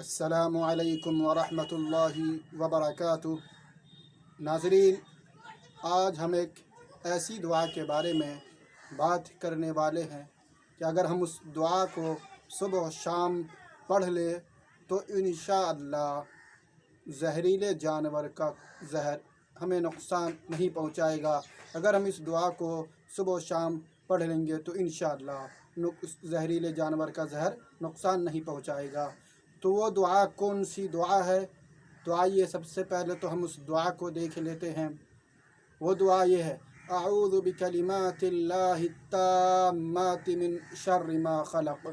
السلام علیکم ورحمۃ اللہ وبرکاتہ۔ ناظرین، آج ہم ایک ایسی دعا کے بارے میں بات کرنے والے ہیں کہ اگر ہم اس دعا کو صبح و شام پڑھ لیں تو انشاءاللہ زہریلے جانور کا زہر ہمیں نقصان نہیں پہنچائے گا۔ اگر ہم اس دعا کو صبح و شام پڑھ لیں گے تو انشاءاللہ زہریلے جانور کا زہر نقصان نہیں پہنچائے گا۔ تو وہ دعا کون سی دعا ہے؟ تو آئیے سب سے پہلے تو ہم اس دعا کو دیکھ لیتے ہیں۔ وہ دعا یہ ہے: اعوذ بکلمات اللہ التامات من شر ما خلق۔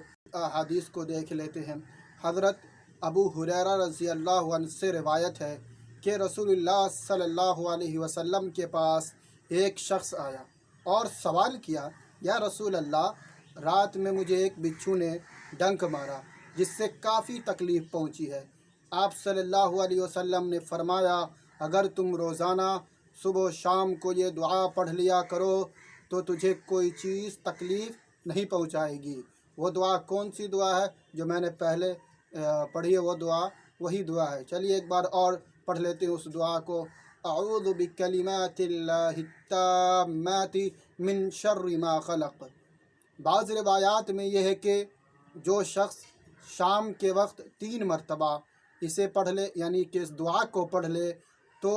حدیث کو دیکھ لیتے ہیں۔ حضرت ابو ہریرہ رضی اللہ عنہ سے روایت ہے کہ رسول اللہ صلی اللہ علیہ وسلم کے پاس ایک شخص آیا اور سوال کیا، یا رسول اللہ، رات میں مجھے ایک بچھو نے ڈنک مارا جس سے کافی تکلیف پہنچی ہے۔ آپ صلی اللہ علیہ وسلم نے فرمایا، اگر تم روزانہ صبح و شام کو یہ دعا پڑھ لیا کرو تو تجھے کوئی چیز تکلیف نہیں پہنچائے گی۔ وہ دعا کون سی دعا ہے جو میں نے پہلے پڑھی ہے؟ وہ دعا وہی دعا ہے۔ چلیے ایک بار اور پڑھ لیتے ہیں اس دعا کو: اعوذ بکلمات اللہ التامات من شر ما خلق۔ بعض روایات میں یہ ہے کہ جو شخص شام کے وقت 3 مرتبہ اسے پڑھ لے، یعنی کہ اس دعا کو پڑھ لے، تو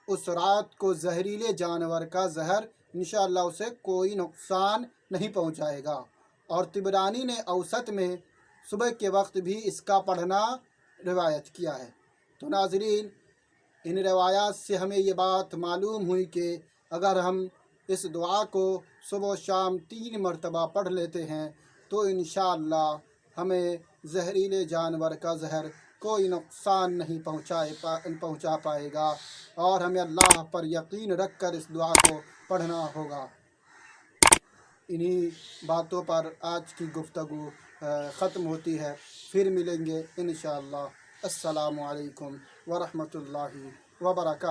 اس رات کو زہریلے جانور کا زہر انشاءاللہ اسے کوئی نقصان نہیں پہنچائے گا۔ اور طبرانی نے اوسط میں صبح کے وقت بھی اس کا پڑھنا روایت کیا ہے۔ تو ناظرین، ان روایات سے ہمیں یہ بات معلوم ہوئی کہ اگر ہم اس دعا کو صبح و شام 3 مرتبہ پڑھ لیتے ہیں تو انشاءاللہ ہمیں زہریلے جانور کا زہر کوئی نقصان نہیں پہنچا پائے گا، اور ہمیں اللہ پر یقین رکھ کر اس دعا کو پڑھنا ہوگا۔ انہی باتوں پر آج کی گفتگو ختم ہوتی ہے۔ پھر ملیں گے انشاءاللہ۔ السلام علیکم ورحمۃ اللہ وبرکاتہ۔